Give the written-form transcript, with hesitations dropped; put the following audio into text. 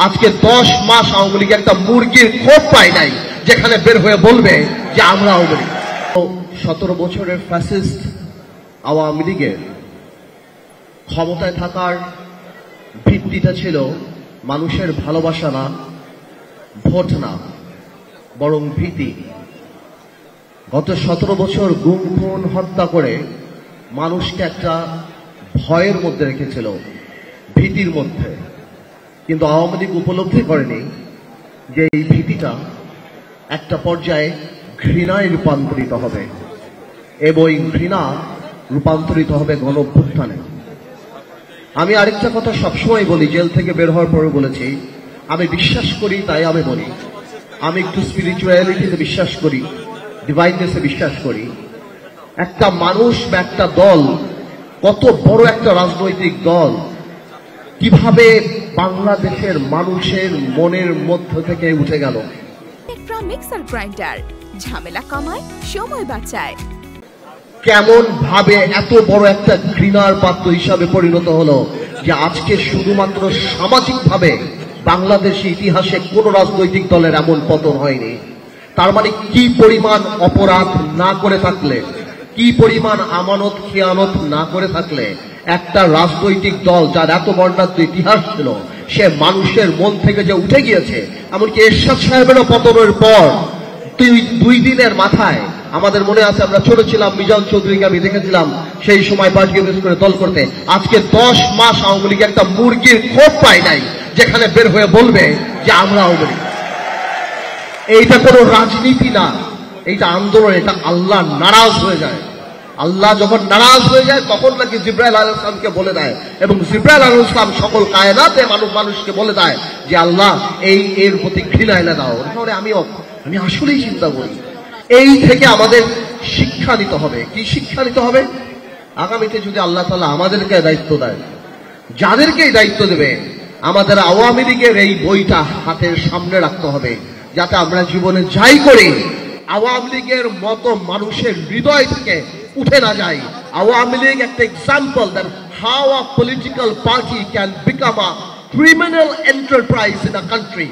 আজকে 10 মাস আওয়ামী লীগ একটা মুরগির খোপ পায় নাই যেখানে বের হয়ে বলবে যে আমরা আওয়ামী লীগ। 17 বছরের ফ্যাসিস্ট আওয়ামী লীগের ক্ষমতায় থাকার ভিত্তিটা ছিল মানুষের ভালোবাসা না, ভোট না, বরং ভীতি। গত 17 বছর গুম খুন হত্যা করে মানুষকে একটা ভয়ের মধ্যে রেখেছিল, ভীতির মধ্যে। কিন্তু আওয়ামী লীগ উপলব্ধি করেনি যে এই ভীতিটা একটা পর্যায়ে ঘৃণায় রূপান্তরিত হবে এবং এই ঘৃণা রূপান্তরিত হবে গণঅভ্যুত্থানে। আমি আরেকটা কথা সবসময় বলি, জেল থেকে বের হওয়ার পরে বলেছি, আমি বিশ্বাস করি তাই আমি বলি, আমি একটু স্পিরিচুয়ালিটিতে বিশ্বাস করি, ডিভাইননেসে বিশ্বাস করি। একটা মানুষ বা একটা দল, কত বড় একটা রাজনৈতিক দল কিভাবে বাংলাদেশের মানুষের মনের মধ্য থেকে উঠে গেল। মিক্সার গ্রাইন্ডার ঝামেলা কমায়, সময় বাঁচায়। কেমন ভাবে এত বড় একটা ঘৃণার পাত্র হিসাবে পরিণত হলো যে আজকে শুধুমাত্র সামাজিক ভাবে বাংলাদেশের ইতিহাসে কোন রাজনৈতিক দলের এমন পতন হয়নি। তার মানে কি পরিমাণ অপরাধ না করে থাকলে, কি পরিমাণ আমানত খিয়ানত না করে থাকলে একটা রাজনৈতিক দল যার এত বর্ণাঢ্য ইতিহাস ছিল সে মানুষের মন থেকে যে উঠে গিয়েছে। এমনকি এরশাদ সাহেবেরও পতনের পর 2 দিনের মাথায় আমাদের মনে আছে, আমরা ছোট ছিলাম, মিজান চৌধুরীকে আমি দেখেছিলাম সেই সময় পার্টি অফিস করে দল করতে। আজকে 10 মাস আওয়ামী লীগ একটা মুরগির খোপ পায় নাই যেখানে বের হয়ে বলবে যে আমরা আওয়ামী লীগ। এইটা কোনো রাজনীতি না, এইটা আন্দোলন, এটা আল্লাহ নারাজ হয়ে যায়। আল্লাহ যখন নারাজ হয়ে যায় তখন নাকি জিবরাইল আলাইহিস সালামকে বলে দেয়, এবং জিবরাইল আলাইহিস সালাম সকল কায়নাতে মানুষকে বলে দেয় যে আল্লাহ এর প্রতি ঘৃণা এনে দাও। আমি আসলেই চিন্তা করি, এই থেকে আমাদের শিক্ষা নিতে হবে। কি শিক্ষা নিতে হবে? আগামীতে যদি আল্লাহ তাআলা আমাদেরকে দায়িত্ব দেয়, যাদেরকেই দায়িত্ব দেবে, আমাদের আওয়ামী লীগের এই বইটা হাতের সামনে রাখতে হবে, যাতে আমরা জীবনে যাই করি আওয়ামী লীগের মতো মানুষের হৃদয় থেকে উঠে না যায়। আওয়ামী লীগ একটা example that how a political party can become a criminal enterprise in a country.